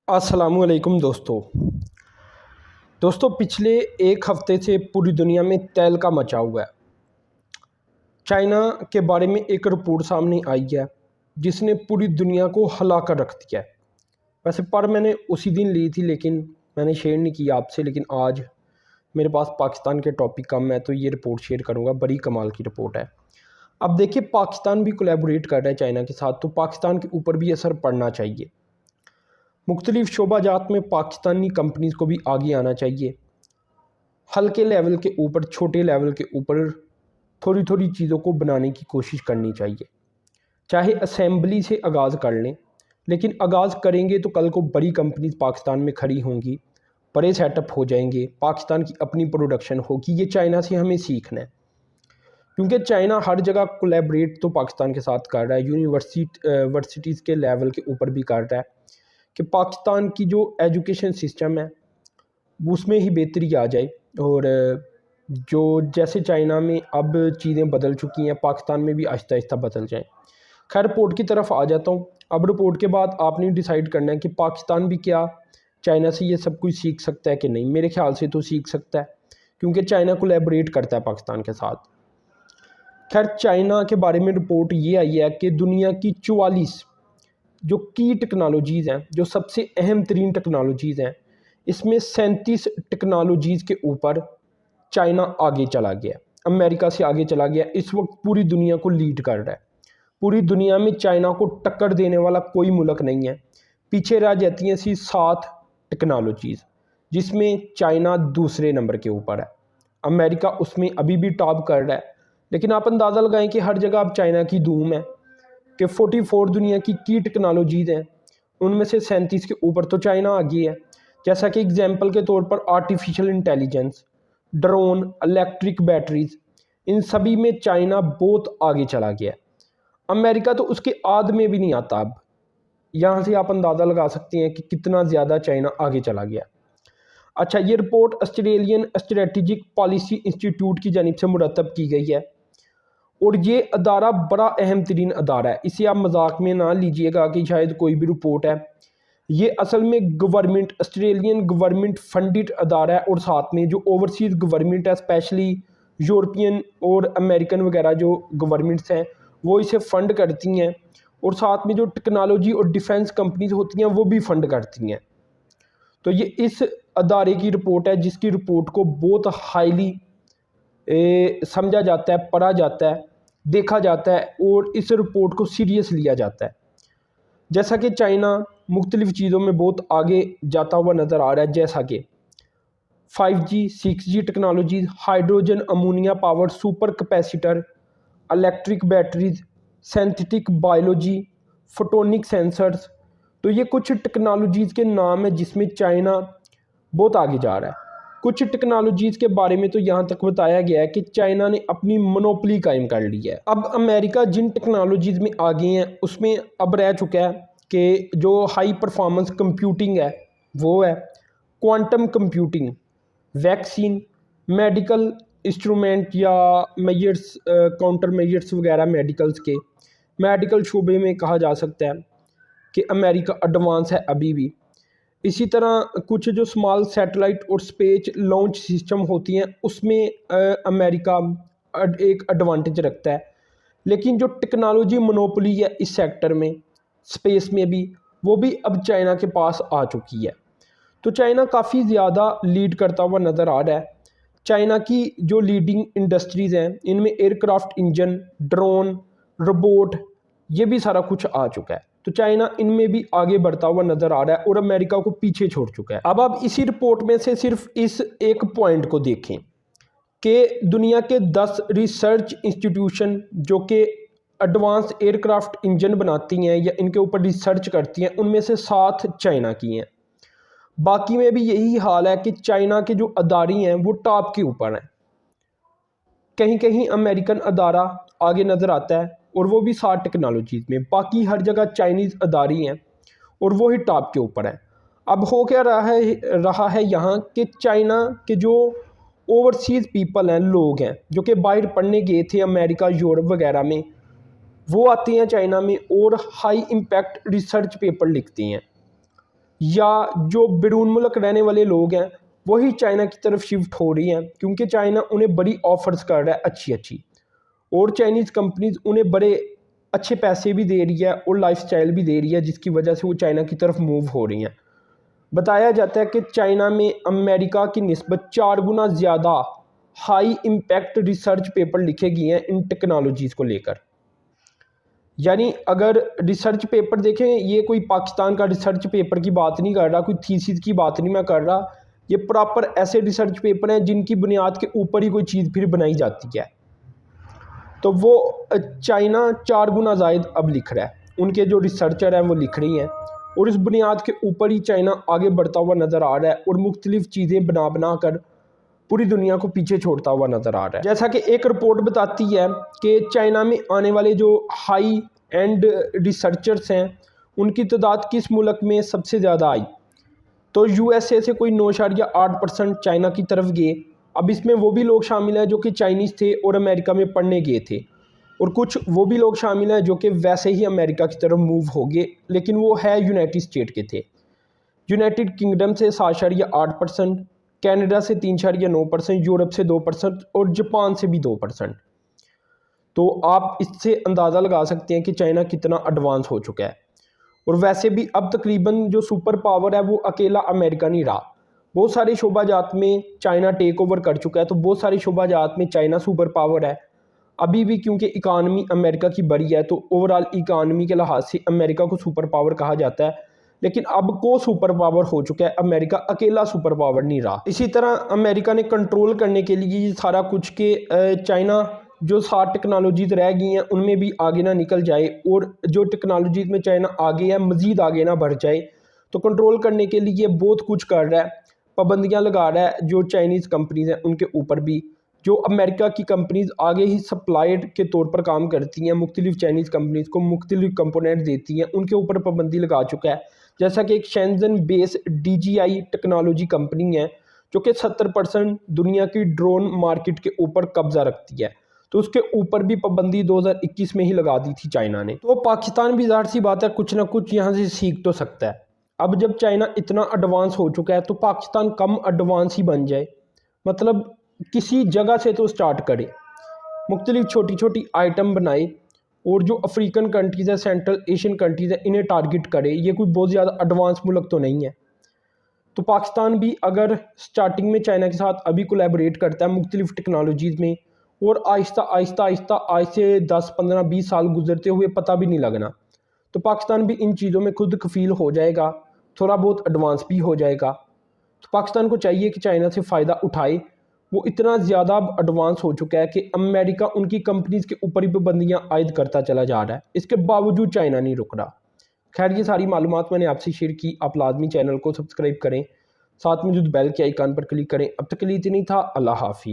अस्सलामुअलैकुम दोस्तों पिछले एक हफ़्ते से पूरी दुनिया में तहलका मचा हुआ है। चाइना के बारे में एक रिपोर्ट सामने आई है जिसने पूरी दुनिया को हिला कर रख दिया है। वैसे पर मैंने उसी दिन ली थी लेकिन मैंने शेयर नहीं किया आपसे, लेकिन आज मेरे पास पाकिस्तान के टॉपिक कम है तो ये रिपोर्ट शेयर करूँगा। बड़ी कमाल की रिपोर्ट है। अब देखिए, पाकिस्तान भी कोलैबोरेट कर रहा है चाइना के साथ, तो पाकिस्तान के ऊपर भी असर पड़ना चाहिए। मुख्तलिफ़ शोबाजात में पाकिस्तानी कंपनीज़ को भी आगे आना चाहिए। हल्के लेवल के ऊपर, छोटे लेवल के ऊपर थोड़ी थोड़ी चीज़ों को बनाने की कोशिश करनी चाहिए। चाहे असेंबली से आगाज़ कर लें, लेकिन आगाज़ करेंगे तो कल को बड़ी कंपनीज़ पाकिस्तान में खड़ी होंगी, बड़े सेटअप हो जाएंगे, पाकिस्तान की अपनी प्रोडक्शन होगी। ये चाइना से हमें सीखना है, क्योंकि चाइना हर जगह कोलैबोरेट तो पाकिस्तान के साथ कर रहा है। यूनिवर्सिटीज़ के लेवल के ऊपर भी कर रहा है कि पाकिस्तान की जो एजुकेशन सिस्टम है उसमें ही बेहतरी आ जाए, और जो जैसे चाइना में अब चीज़ें बदल चुकी हैं पाकिस्तान में भी आहिस्ता आहिस्ता बदल जाएं। खैर, रिपोर्ट की तरफ आ जाता हूँ। अब रिपोर्ट के बाद आपने डिसाइड करना है कि पाकिस्तान भी क्या चाइना से ये सब कुछ सीख सकता है कि नहीं। मेरे ख्याल से तो सीख सकता है, क्योंकि चाइना कोलैबोरेट करता है पाकिस्तान के साथ। खैर, चाइना के बारे में रिपोर्ट ये आई है कि दुनिया की 44 जो की टेक्नोलॉजीज़ हैं, जो सबसे अहम तरीन टेक्नोलॉजीज़ हैं, इसमें 37 टेक्नोलॉजीज़ के ऊपर चाइना आगे चला गया, अमेरिका से आगे चला गया। इस वक्त पूरी दुनिया को लीड कर रहा है। पूरी दुनिया में चाइना को टक्कर देने वाला कोई मुल्क नहीं है। पीछे रह जाती हैं ऐसी 7 टेक्नोलॉजीज़ जिसमें चाइना दूसरे नंबर के ऊपर है। अमेरिका उसमें अभी भी टॉप कर रहा है, लेकिन आप अंदाज़ा लगाएं कि हर जगह अब चाइना की धूम है कि 44 दुनिया की टेक्नोलॉजीज़ हैं, उनमें से 37 के ऊपर तो चाइना आगे है। जैसा कि एग्जांपल के तौर पर artificial intelligence, drone, electric batteries, इन सभी में चाइना बहुत आगे चला गया है। अमेरिका तो उसके आद में भी नहीं आता। अब यहाँ से आप अंदाज़ा लगा सकते हैं कि कितना ज़्यादा चाइना आगे चला गया। अच्छा, ये report Australian strategic policy institute की जानिब से मुरतब की गई है, और ये अदारा बड़ा अहम तरीन अदारा है। इसे आप मजाक में ना लीजिएगा कि शायद कोई भी रिपोर्ट है। ये असल में गवर्नमेंट, ऑस्ट्रेलियन गवर्नमेंट फंडिड अदारा है, और साथ में जो ओवरसीज़ गवर्नमेंट है, स्पेशली यूरोपियन और अमेरिकन वगैरह जो गवर्नमेंट्स हैं, वो इसे फ़ंड करती हैं, और साथ में जो टेक्नोलॉजी और डिफेंस कंपनीज होती हैं वो भी फ़ंड करती हैं। तो ये इस अदारे की रिपोर्ट है जिसकी रिपोर्ट को बहुत हाईली समझा जाता है, पढ़ा जाता है, देखा जाता है, और इस रिपोर्ट को सीरियस लिया जाता है। जैसा कि चाइना मुख्तलिफ़ चीज़ों में बहुत आगे जाता हुआ नज़र आ रहा है, जैसा कि 5G 6G technologies, hydrogen ammonia power super capacitor, electric batteries, synthetic biology, photonic sensors. तो ये कुछ टेक्नोलॉजीज़ के नाम हैं जिसमें चाइना बहुत आगे जा रहा है। कुछ टेक्नोलॉजीज़ के बारे में तो यहाँ तक बताया गया है कि चाइना ने अपनी मोनोपोली कायम कर ली है। अब अमेरिका जिन टेक्नोलॉजीज़ में आगे हैं उसमें अब रह चुका है कि जो हाई परफॉर्मेंस कंप्यूटिंग है वो है, quantum computing, vaccine, medical instrument या मेजर्स, काउंटर मेजर्स वगैरह मेडिकल शोबे में कहा जा सकता है कि अमेरिका एडवांस है अभी भी। इसी तरह कुछ जो स्मॉल सैटेलाइट और स्पेस लॉन्च सिस्टम होती हैं उसमें अमेरिका एक एडवांटेज रखता है, लेकिन जो टेक्नोलॉजी मोनोपोली है इस सेक्टर में, स्पेस में भी, वो भी अब चाइना के पास आ चुकी है। तो चाइना काफ़ी ज़्यादा लीड करता हुआ नज़र आ रहा है। चाइना की जो लीडिंग इंडस्ट्रीज़ हैं इनमें एयरक्राफ्ट इंजन, ड्रोन, रोबोट, ये भी सारा कुछ आ चुका है। तो चाइना इनमें भी आगे बढ़ता हुआ नज़र आ रहा है और अमेरिका को पीछे छोड़ चुका है। अब आप इसी रिपोर्ट में से सिर्फ इस एक पॉइंट को देखें कि दुनिया के 10 रिसर्च इंस्टीट्यूशन जो कि एडवांस एयरक्राफ्ट इंजन बनाती हैं या इनके ऊपर रिसर्च करती हैं, उनमें से 7 चाइना की हैं। बाकी में भी यही हाल है कि चाइना के जो अदारी हैं वो टॉप के ऊपर हैं। कहीं कहीं अमेरिकन अदारा आगे नज़र आता है और वो भी 7 टेक्नोलॉजीज़ में। बाकी हर जगह चाइनीज़ अदारी हैं और वो ही टॉप के ऊपर हैं। अब हो क्या रहा है यहाँ कि चाइना के जो ओवरसीज़ पीपल हैं, लोग हैं जो कि बाहर पढ़ने गए थे अमेरिका, यूरोप वगैरह में, वो आते हैं चाइना में और हाई इम्पैक्ट रिसर्च पेपर लिखते हैं। या जो बैरून मुल्क रहने वाले लोग हैं वही चाइना की तरफ शिफ्ट हो रही हैं, क्योंकि चाइना उन्हें बड़ी ऑफर्स कर रहा है अच्छी अच्छी, और चाइनीज़ कंपनीज उन्हें बड़े अच्छे पैसे भी दे रही है और लाइफस्टाइल भी दे रही है, जिसकी वजह से वो चाइना की तरफ मूव हो रही हैं। बताया जाता है कि चाइना में अमेरिका की निस्बत 4 गुना ज़्यादा हाई इम्पैक्ट रिसर्च पेपर लिखे गए हैं इन टेक्नोलॉजीज़ को लेकर। यानी अगर रिसर्च पेपर देखें, ये कोई पाकिस्तान का रिसर्च पेपर की बात नहीं कर रहा, कोई थीसिस की बात नहीं मैं कर रहा, ये प्रॉपर ऐसे रिसर्च पेपर हैं जिनकी बुनियाद के ऊपर ही कोई चीज़ फिर बनाई जाती है। तो वो चाइना 4 गुना ज़ायद अब लिख रहा है, उनके जो रिसर्चर हैं वो लिख रही हैं, और इस बुनियाद के ऊपर ही चाइना आगे बढ़ता हुआ नज़र आ रहा है और मुख्तलिफ चीज़ें बना बना कर पूरी दुनिया को पीछे छोड़ता हुआ नज़र आ रहा है। जैसा कि एक रिपोर्ट बताती है कि चाइना में आने वाले जो हाई एंड रिसर्चर्स हैं उनकी तादाद किस मुल्क में सबसे ज़्यादा आई, तो यूएसए से कोई 9.8% चाइना की तरफ गए। अब इसमें वो भी लोग शामिल हैं जो कि चाइनीज़ थे और अमेरिका में पढ़ने गए थे, और कुछ वो भी लोग शामिल हैं जो कि वैसे ही अमेरिका की तरफ मूव हो गए, लेकिन वो है यूनाइटेड स्टेट के थे। यूनाइटेड किंगडम से 7.8%, कनाडा से 3.9%, यूरोप से 2% और जापान से भी 2%। तो आप इससे अंदाज़ा लगा सकते हैं कि चाइना कितना एडवांस हो चुका है। और वैसे भी अब तकरीबन जो सुपर पावर है वो अकेला अमेरिका नहीं रहा, बहुत सारे शोबाजात में चाइना टेक ओवर कर चुका है। तो बहुत सारे शोबाजात में चाइना सुपर पावर है अभी भी, क्योंकि इकानमी अमेरिका की बड़ी है, तो ओवरऑल इकानमी के लिहाज से अमेरिका को सुपर पावर कहा जाता है। लेकिन अब को सुपर पावर हो चुका है, अमेरिका अकेला सुपर पावर नहीं रहा। इसी तरह अमेरिका ने कंट्रोल करने के लिए ये सारा कुछ के चाइना जो 7 टेक्नोलॉजीज़ रह गई हैं उनमें भी आगे ना निकल जाए, और जो टेक्नोलॉजीज़ में चाइना आगे है मज़ीद आगे ना बढ़ जाए। तो कंट्रोल करने के लिए बहुत कुछ कर रहा है, पाबंदियाँ लगा रहा है जो चाइनीज़ कंपनीज़ हैं उनके ऊपर भी। जो अमेरिका की कंपनीज़ आगे ही सप्लायर के तौर पर काम करती हैं, मुख्तलिफ चाइनीज़ कंपनीज़ को मुख्तलिफ कंपोनेंट देती हैं, उनके ऊपर पाबंदी लगा चुका है। जैसा कि एक Shenzhen based DJI technology company है जो कि 70% दुनिया की ड्रोन मार्केट के ऊपर कब्जा रखती है, तो उसके ऊपर भी पाबंदी 2021 में ही लगा दी थी चाइना ने। तो पाकिस्तान भी ज़ाहिर सी बात है कुछ ना कुछ यहाँ से सीख तो सकता है। अब जब चाइना इतना एडवांस हो चुका है तो पाकिस्तान कम एडवांस ही बन जाए, मतलब किसी जगह से तो स्टार्ट करे, मुख्तलिफ छोटी छोटी आइटम बनाए, और जो अफ्रीकन कंट्रीज़ है, सेंट्रल एशियन कंट्रीज़ है, इन्हें टारगेट करे। ये कोई बहुत ज़्यादा एडवांस मुल्क तो नहीं है। तो पाकिस्तान भी अगर स्टार्टिंग में चाइना के साथ अभी कोलैबोरेट करता है मुख्तलिफ टेक्नोलॉजीज़ में, और आहिस्ता आहिस्ता आहिस्ता आज से 10, 15, 20 साल गुजरते हुए पता भी नहीं लगना, तो पाकिस्तान भी इन चीज़ों में खुद कफील हो जाएगा, थोड़ा बहुत एडवांस भी हो जाएगा। तो पाकिस्तान को चाहिए कि चाइना से फ़ायदा उठाए। वो इतना ज़्यादा एडवांस हो चुका है कि अमेरिका उनकी कंपनीज़ के ऊपर ही पाबंदियाँ आयद करता चला जा रहा है, इसके बावजूद चाइना नहीं रुक रहा। खैर, ये सारी मालूमात मैंने आपसे शेयर की। आप लाजमी चैनल को सब्सक्राइब करें, साथ में जो बेल के आइकन पर क्लिक करें। अब तक के लिए इतना ही था। अल्लाह हाफिज़।